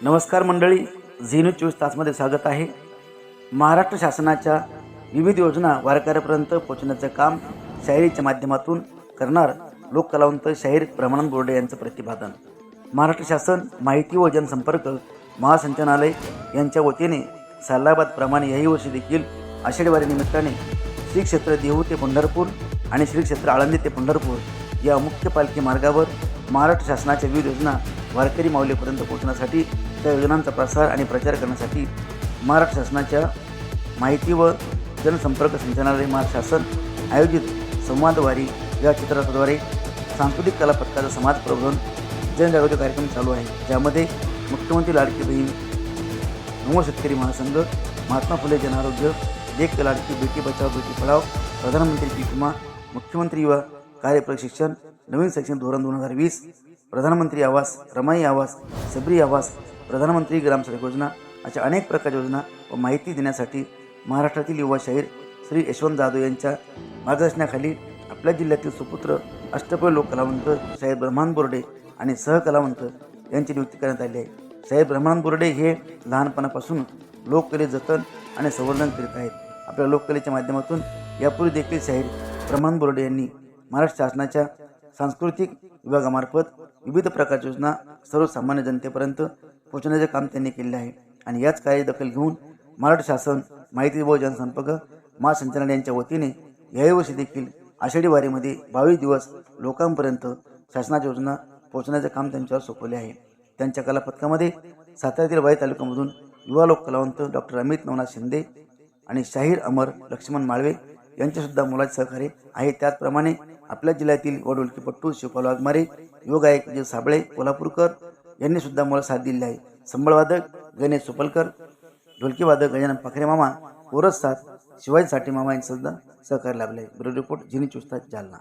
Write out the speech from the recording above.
नमस्कार मंडळी, Zee news 24 तासमध्ये स्वागत आहे। महाराष्ट्र शासनाच्या विविध योजना वारकऱ्यापर्यंत पोहोचण्याचे काम शाहिरीच्या माध्यमातून करणार लोककलावंत शाहीर ब्रह्मानंद बोर्डे यांचं प्रतिपादन। महाराष्ट्र शासन माहिती व जनसंपर्क महासंचालनालय यांच्या वतीने सालाबाद प्रमाणे याही वर्षी देखील आषाढी वारी निमित्ताने श्री क्षेत्र देहू ते पंढरपूर आणि श्री क्षेत्र आळंदी ते पंढरपूर या मुख्य पालखी मार्गावर महाराष्ट्र शासनाच्या विविध योजना वारकरी माऊलीपर्यंत पोहोचण्यासाठी त्या योजनांचा प्रसार आणि प्रचार करण्यासाठी महाराष्ट्र शासनाच्या माहिती व जनसंपर्क संचालनालय महाराष्ट्र शासन आयोजित संवादवारी या चित्ररथाद्वारे सांस्कृतिक कला पथकाचा समाज प्रबोधन जनजागृती कार्यक्रम चालू आहे, ज्यामध्ये मुख्यमंत्री लाडकी बहीण, नमो शेतकरी महासंघ, महात्मा फुले जनआरोग्य, एक लाडकी बेटी बचाओ बेटी पढाओ, प्रधानमंत्री पीक विमा, मुख्यमंत्री युवा कार्य प्रशिक्षण, नवीन शैक्षणिक धोरण 2020, प्रधानमंत्री आवास, रमाई आवास, सबरी आवास, प्रधानमंत्री ग्राम सडक योजना अशा अनेक प्रकारच्या योजना व माहिती देण्यासाठी महाराष्ट्रातील युवा शाहीर श्री यशवंत जाधव यांच्या मार्गदर्शनाखाली आपल्या जिल्ह्यातील सुपुत्र अष्टपैलू लोककलावंत शाहीर ब्रह्मानंद बोर्डे आणि सहकलावंत यांची नियुक्ती करण्यात आली आहे। शाहीर ब्रह्मानंद बोर्डे हे लहानपणापासून लोककले जतन आणि संवर्धन करीत आहेत। आपल्या लोककलेच्या माध्यमातून यापूर्वी देखील शाहीर ब्रह्मानंद बोर्डे यांनी महाराष्ट्र शासनाच्या सांस्कृतिक विभागामार्फत विविध प्रकारच्या योजना सर्वसामान्य जनतेपर्यंत पोहोचण्याचे काम त्यांनी केले आहे आणि याच कार्य दखल घेऊन महाराष्ट्र शासन माहिती व जनसंपर्क महासंचालनालय यांच्या वतीने याही वर्षी देखील आषाढी वारीमध्ये 22 दिवस लोकांपर्यंत शासनाच्या योजना पोहोचण्याचे काम त्यांच्यावर सोपवले आहे। त्यांच्या कला पथकामध्ये साताऱ्यातील वाई तालुक्यामधून युवा लोक कलावंत डॉक्टर अमित नवनाथ शिंदे आणि शाहीर अमर लक्ष्मण माळवे यांचे सुद्धा मोलाचे सहकार्य आहे। त्याचप्रमाणे आपल्या जिल्ह्यातील व ढोलकीपट्टू शिवपाल वाघमारे, युवा गायक विजय साबळे कोल्हापूरकर यांनी सुद्धा मोलाचे साथ दिले आहे। संबळवादक गणेश सुपलकर, ढोलकी वादक गजानन पाखरे मामा, कोरस साथ शिवाजी साठे मामा यांचे सुद्धा सहकार्य लाभले आहे। ब्युरो रिपोर्ट झी न्यूज 24 तास जालना।